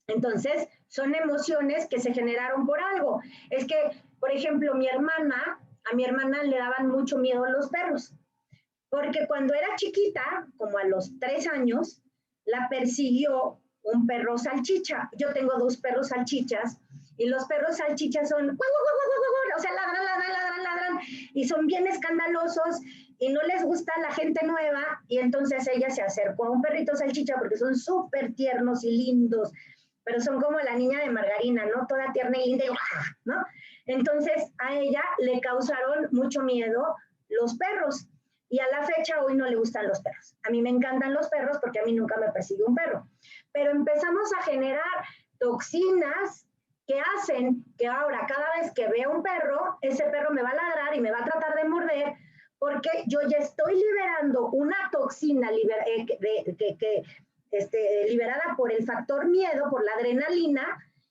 Entonces, son emociones que se generaron por algo. Es que, por ejemplo, a mi hermana le daban mucho miedo los perros. porque cuando era chiquita, como a los 3 años, la persiguió un perro salchicha. Yo tengo 2 perros salchichas y los perros salchichas son, o sea, ladran, ladran, ladran, ladran, y son bien escandalosos y no les gusta a la gente nueva, y entonces ella se acercó a un perrito salchicha porque son súper tiernos y lindos, pero son como la niña de margarina, ¿no? Toda tierna y linda, ¿no? Entonces a ella le causaron mucho miedo los perros, y a la fecha hoy no le gustan los perros. A mí me encantan los perros porque a mí nunca me persiguió un perro, pero empezamos a generar toxinas que hacen que ahora cada vez que vea un perro, ese perro me va a ladrar y me va a tratar de morder, porque yo ya estoy liberando una toxina liberada por el factor miedo, por la adrenalina,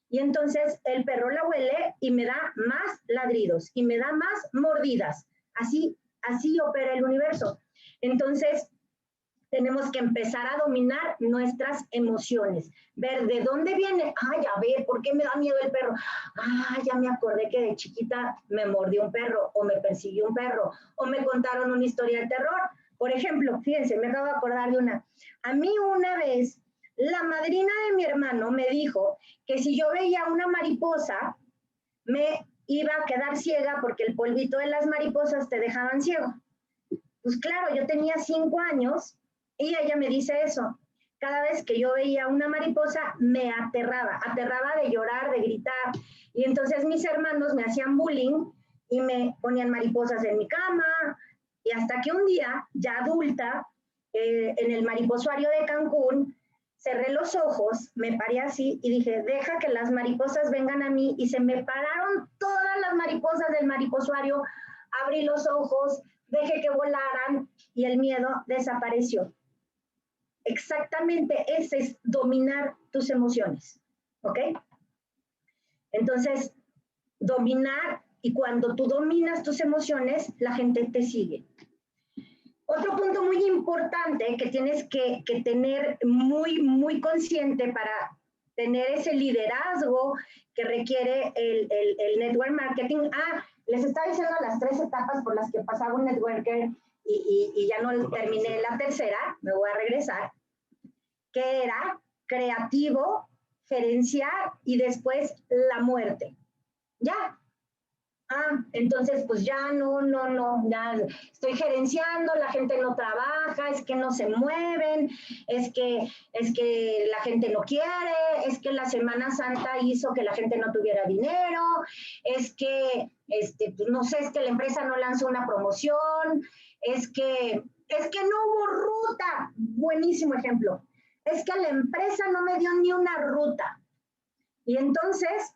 y entonces el perro la huele y me da más ladridos y me da más mordidas. Así opera el universo. Entonces, tenemos que empezar a dominar nuestras emociones, ver de dónde viene, ay, a ver, ¿por qué me da miedo el perro? Ah, ya me acordé que de chiquita me mordió un perro, o me persiguió un perro, o me contaron una historia de terror. Por ejemplo, fíjense, me acabo de acordar de una. A mí una vez, la madrina de mi hermano me dijo que si yo veía una mariposa, me iba a quedar ciega porque el polvito de las mariposas te dejaban ciego. Pues claro, yo tenía 5 años y ella me dice eso. Cada vez que yo veía una mariposa me aterraba de llorar, de gritar. Y entonces mis hermanos me hacían bullying y me ponían mariposas en mi cama. Y hasta que un día, ya adulta, en el mariposuario de Cancún, cerré los ojos, me paré así y dije, deja que las mariposas vengan a mí. Y se me pararon todas las mariposas del mariposuario, abrí los ojos, dejé que volaran y el miedo desapareció. Exactamente, ese es dominar tus emociones, ¿ok? Entonces, dominar, y cuando tú dominas tus emociones, la gente te sigue. Otro punto muy importante que tienes que tener muy consciente para tener ese liderazgo que requiere el network marketing. Les estaba diciendo las 3 etapas por las que pasaba un networker y ya no terminé la tercera, me voy a regresar, que era creativo, gerenciar y después la muerte. Ya. Entonces pues ya no, ya estoy gerenciando, la gente no trabaja, es que no se mueven, es que la gente no quiere, es que la Semana Santa hizo que la gente no tuviera dinero, es que, pues no sé, es que la empresa no lanzó una promoción, es que no hubo ruta, buenísimo ejemplo, es que la empresa no me dio ni una ruta. Y entonces,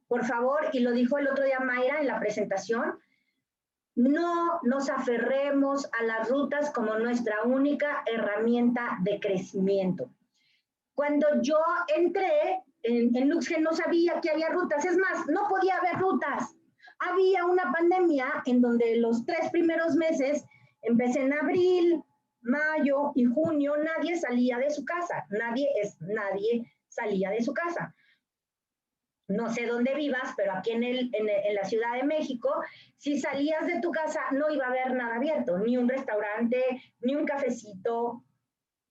por favor, y lo dijo el otro día Mayra en la presentación, no nos aferremos a las rutas como nuestra única herramienta de crecimiento. Cuando yo entré en Luxgen no sabía que había rutas, es más, no podía haber rutas. Había una pandemia en donde los 3 primeros meses, empecé en abril, mayo y junio, nadie salía de su casa, nadie salía de su casa. No sé dónde vivas, pero aquí en la Ciudad de México, si salías de tu casa no iba a haber nada abierto, ni un restaurante, ni un cafecito,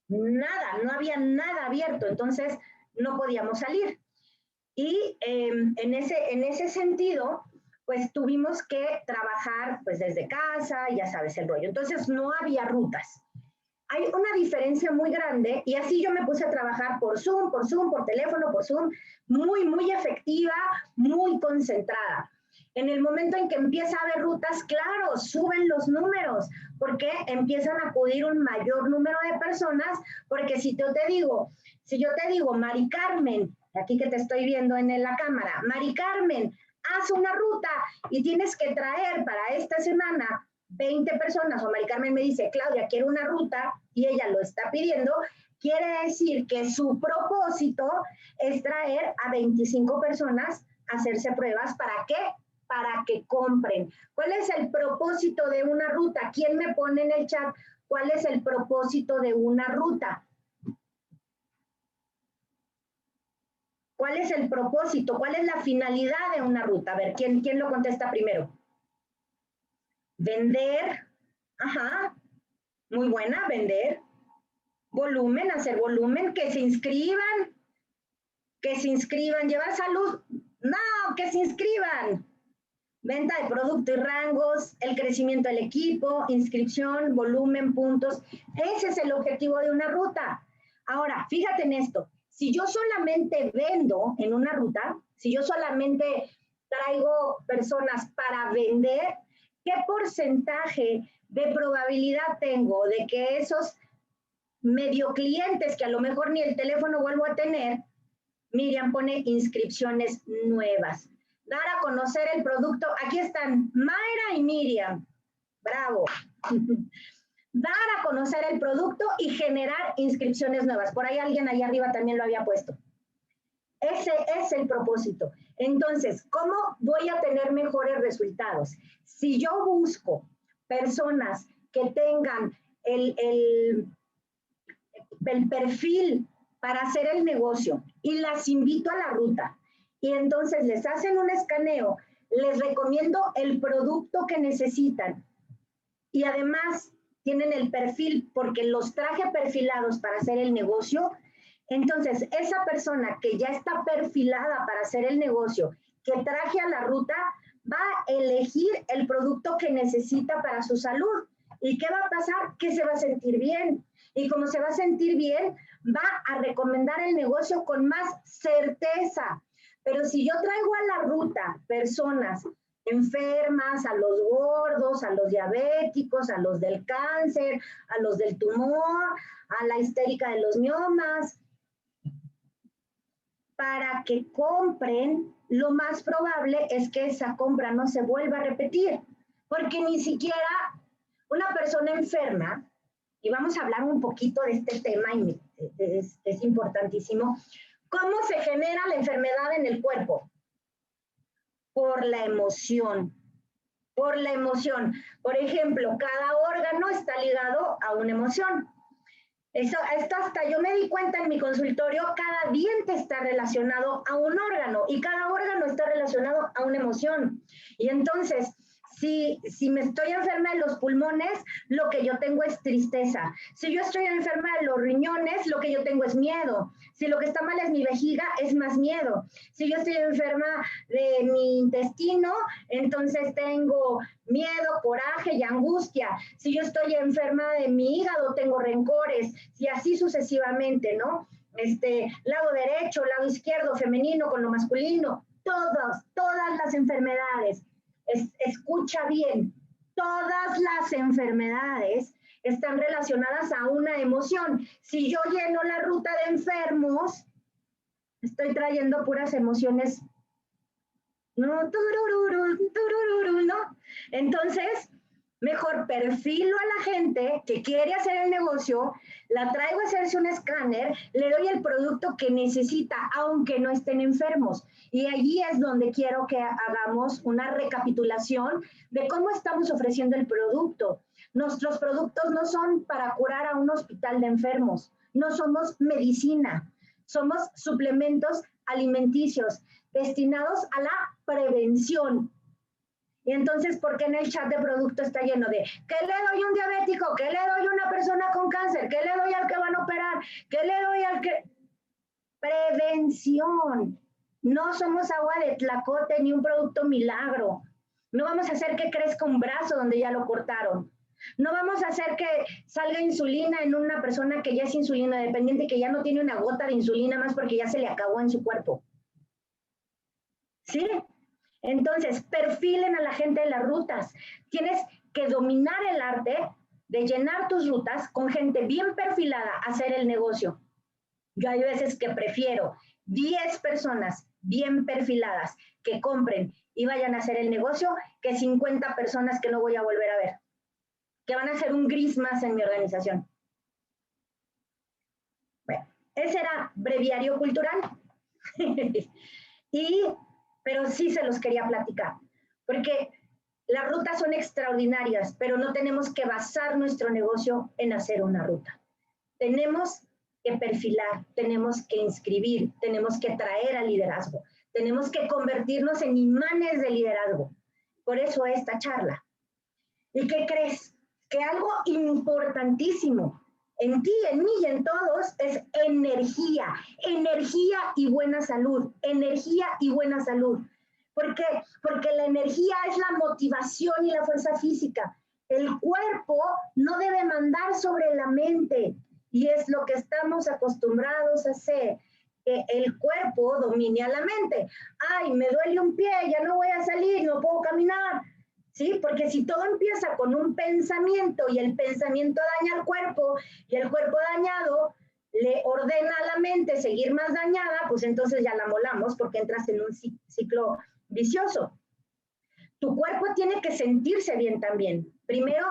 nada, no había nada abierto, entonces no podíamos salir. Y en ese sentido, pues tuvimos que trabajar pues desde casa, ya sabes el rollo. Entonces no había rutas. Hay una diferencia muy grande y así yo me puse a trabajar por Zoom, por teléfono, por Zoom, muy efectiva, muy concentrada. En el momento en que empieza a haber rutas, claro, suben los números, porque empiezan a acudir un mayor número de personas, porque si yo te digo, Mari Carmen, aquí que te estoy viendo en la cámara, Mari Carmen, haz una ruta y tienes que traer para esta semana 20 personas, o Mari Carmen me dice, Claudia, quiero una ruta, y ella lo está pidiendo, quiere decir que su propósito es traer a 25 personas a hacerse pruebas. ¿Para qué? Para que compren. ¿Cuál es el propósito de una ruta? ¿Quién me pone en el chat cuál es el propósito de una ruta? ¿Cuál es el propósito? ¿Cuál es la finalidad de una ruta? A ver, ¿quién lo contesta primero? Vender, Ajá, muy buena, vender. Volumen, hacer volumen, que se inscriban, llevar salud, no, que se inscriban. Venta de producto y rangos, el crecimiento del equipo, inscripción, volumen, puntos. Ese es el objetivo de una ruta. Ahora, fíjate en esto. Si yo solamente vendo en una ruta, si yo solamente traigo personas para vender, ¿qué porcentaje de probabilidad tengo de que esos medio clientes que a lo mejor ni el teléfono vuelvo a tener, Miriam pone inscripciones nuevas? Dar a conocer el producto. Aquí están Mayra y Miriam. Bravo. Dar a conocer el producto y generar inscripciones nuevas. Por ahí alguien ahí arriba también lo había puesto. Ese es el propósito. Entonces, ¿cómo voy a tener mejores resultados? Si yo busco personas que tengan el perfil para hacer el negocio y las invito a la ruta y entonces les hacen un escaneo, les recomiendo el producto que necesitan y además tienen el perfil porque los traje perfilados para hacer el negocio, entonces esa persona que ya está perfilada para hacer el negocio, que traje a la ruta, va a elegir el producto que necesita para su salud. ¿Y qué va a pasar? Que se va a sentir bien. Y como se va a sentir bien, va a recomendar el negocio con más certeza. Pero si yo traigo a la ruta personas enfermas, a los gordos, a los diabéticos, a los del cáncer, a los del tumor, a la histérica de los miomas, para que compren, lo más probable es que esa compra no se vuelva a repetir, porque ni siquiera una persona enferma, y vamos a hablar un poquito de este tema, y es importantísimo, ¿cómo se genera la enfermedad en el cuerpo? Por la emoción. Por la emoción. Por ejemplo, cada órgano está ligado a una emoción. Esto hasta yo me di cuenta en mi consultorio, cada diente está relacionado a un órgano y cada órgano está relacionado a una emoción. Y entonces, si me estoy enferma de los pulmones, lo que yo tengo es tristeza. Si yo estoy enferma de los riñones, lo que yo tengo es miedo. Si lo que está mal es mi vejiga, es más miedo. Si yo estoy enferma de mi intestino, entonces tengo miedo, coraje y angustia. Si yo estoy enferma de mi hígado, tengo rencores, y así sucesivamente, ¿no? Lado derecho, lado izquierdo, femenino con lo masculino, todas las enfermedades. Escucha bien, todas las enfermedades están relacionadas a una emoción. Si yo lleno la ruta de enfermos, estoy trayendo puras emociones, no, turururu, turururu, ¿no? Entonces, mejor perfilo a la gente que quiere hacer el negocio, la traigo a hacerse un escáner, le doy el producto que necesita, aunque no estén enfermos. Y allí es donde quiero que hagamos una recapitulación de cómo estamos ofreciendo el producto. Nuestros productos no son para curar a un hospital de enfermos, no somos medicina, somos suplementos alimenticios destinados a la prevención. Y entonces, ¿por qué en el chat de producto está lleno de ¿qué le doy a un diabético? ¿Qué le doy a una persona con cáncer? ¿Qué le doy al que van a operar? ¿Qué le doy al que...? Prevención. No somos agua de tlacote ni un producto milagro. No vamos a hacer que crezca un brazo donde ya lo cortaron. No vamos a hacer que salga insulina en una persona que ya es insulina dependiente, que ya no tiene una gota de insulina más porque ya se le acabó en su cuerpo. ¿Sí? Entonces, perfilen a la gente de las rutas. Tienes que dominar el arte de llenar tus rutas con gente bien perfilada a hacer el negocio. Yo hay veces que prefiero 10 personas bien perfiladas que compren y vayan a hacer el negocio que 50 personas que no voy a volver a ver, que van a hacer un gris más en mi organización. Bueno, ese era breviario cultural. Pero sí se los quería platicar, porque las rutas son extraordinarias, pero no tenemos que basar nuestro negocio en hacer una ruta. Tenemos que perfilar, tenemos que inscribir, tenemos que traer al liderazgo, tenemos que convertirnos en imanes de liderazgo. Por eso esta charla. ¿Y qué crees? que algo importantísimo en ti, en mí y en todos es energía, energía y buena salud, energía y buena salud. ¿Por qué? Porque la energía es la motivación y la fuerza física. El cuerpo no debe mandar sobre la mente y es lo que estamos acostumbrados a hacer, que el cuerpo domine a la mente. Ay, me duele un pie, ya no voy a salir, no puedo caminar. ¿Sí? Porque si todo empieza con un pensamiento y el pensamiento daña al cuerpo y el cuerpo dañado le ordena a la mente seguir más dañada, pues entonces ya la molamos porque entras en un ciclo vicioso. Tu cuerpo tiene que sentirse bien también. Primero,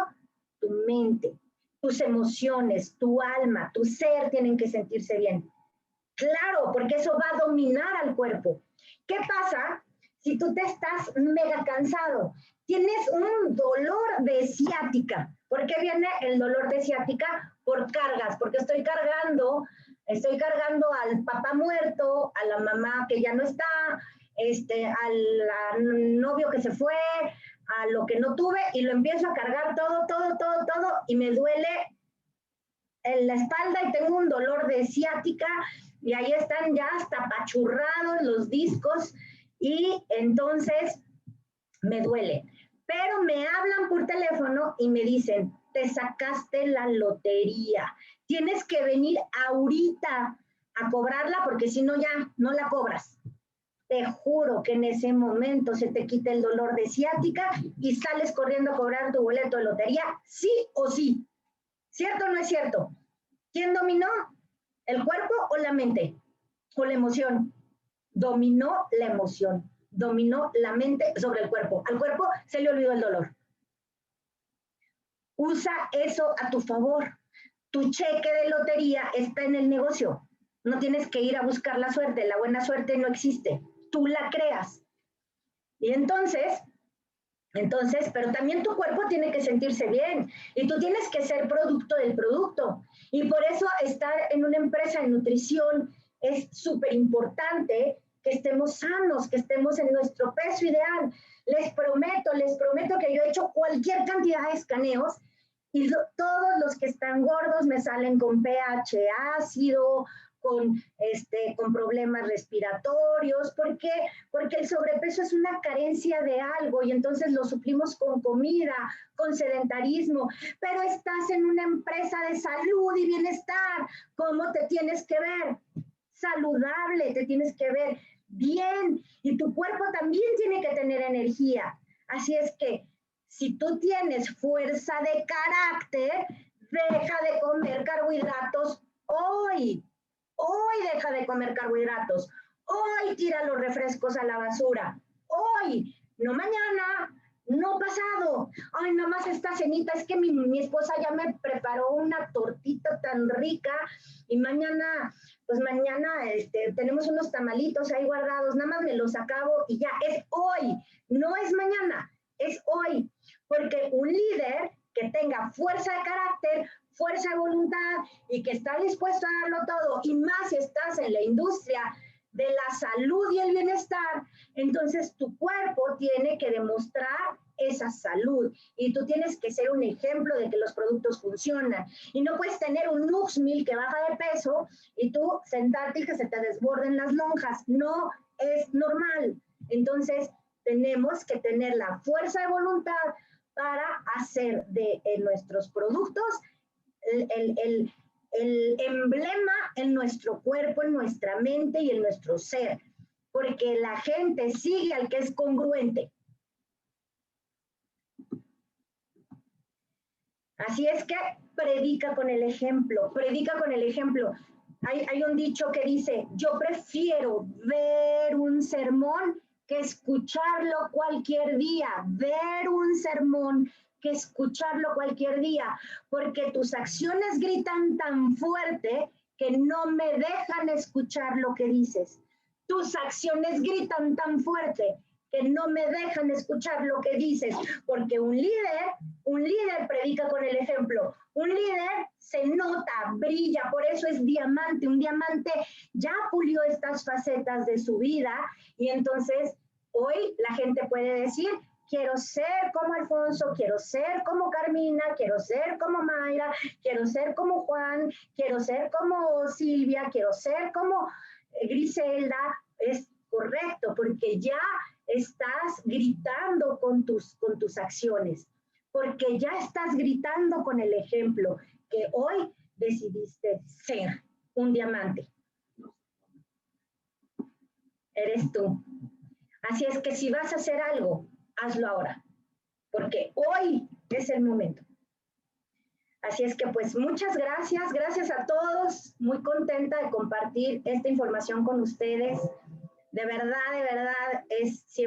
tu mente, tus emociones, tu alma, tu ser tienen que sentirse bien. Claro, porque eso va a dominar al cuerpo. ¿Qué pasa si tú te estás mega cansado? Tienes un dolor de ciática. ¿Por qué viene el dolor de ciática? Por cargas, porque estoy cargando al papá muerto, a la mamá que ya no está, al novio que se fue, a lo que no tuve, y lo empiezo a cargar todo, y me duele en la espalda y tengo un dolor de ciática, y ahí están ya hasta apachurrados los discos, y entonces me duele. Pero me hablan por teléfono y me dicen, te sacaste la lotería, tienes que venir ahorita a cobrarla porque si no ya no la cobras. Te juro que en ese momento se te quita el dolor de ciática y sales corriendo a cobrar tu boleto de lotería, sí o sí. ¿Cierto o no es cierto? ¿Quién dominó? ¿El cuerpo o la mente? ¿O la emoción? Dominó la emoción, dominó la mente sobre el cuerpo. Al cuerpo se le olvidó el dolor. Usa eso a tu favor. Tu cheque de lotería está en el negocio. No tienes que ir a buscar la suerte. La buena suerte no existe. Tú la creas. Y entonces, pero también tu cuerpo tiene que sentirse bien y tú tienes que ser producto del producto. Y por eso estar en una empresa de nutrición es súper importante, que estemos sanos, que estemos en nuestro peso ideal. Les prometo que yo he hecho cualquier cantidad de escaneos y todos los que están gordos me salen con pH ácido, con problemas respiratorios. ¿Por qué? Porque el sobrepeso es una carencia de algo y entonces lo suplimos con comida, con sedentarismo, pero estás en una empresa de salud y bienestar. ¿Cómo te tienes que ver? Saludable, te tienes que ver bien y tu cuerpo también tiene que tener energía. Así es que si tú tienes fuerza de carácter, deja de comer carbohidratos hoy. Hoy deja de comer carbohidratos. Hoy tira los refrescos a la basura. Hoy, no mañana, no pasado. Ay, nada más esta cenita, es que mi esposa ya me preparó una tortita tan rica y mañana, pues mañana tenemos unos tamalitos ahí guardados, nada más me los acabo y ya, es hoy, no es mañana, es hoy. Porque un líder que tenga fuerza de carácter, fuerza de voluntad y que está dispuesto a darlo todo, y más si estás en la industria de la salud y el bienestar, entonces tu cuerpo tiene que demostrar esa salud y tú tienes que ser un ejemplo de que los productos funcionan. Y no puedes tener un Nuxmil que baja de peso y tú sentarte y que se te desborden las lonjas. No es normal. Entonces tenemos que tener la fuerza de voluntad para hacer de nuestros productos el emblema en nuestro cuerpo, en nuestra mente y en nuestro ser, porque la gente sigue al que es congruente. Así es que predica con el ejemplo, predica con el ejemplo. Hay un dicho que dice, yo prefiero ver un sermón que escucharlo cualquier día, ver un sermón que escucharlo cualquier día, porque tus acciones gritan tan fuerte que no me dejan escuchar lo que dices. Tus acciones gritan tan fuerte que no me dejan escuchar lo que dices, porque un líder predica con el ejemplo, un líder se nota, brilla, por eso es diamante, un diamante ya pulió estas facetas de su vida y entonces hoy la gente puede decir quiero ser como Alfonso, quiero ser como Carmina, quiero ser como Mayra, quiero ser como Juan, quiero ser como Silvia, quiero ser como Griselda. Es correcto, porque ya estás gritando con tus acciones, porque ya estás gritando con el ejemplo que hoy decidiste ser un diamante. Eres tú. Así es que si vas a hacer algo, hazlo ahora, porque hoy es el momento. Así es que pues muchas gracias, gracias a todos, muy contenta de compartir esta información con ustedes. De verdad es siempre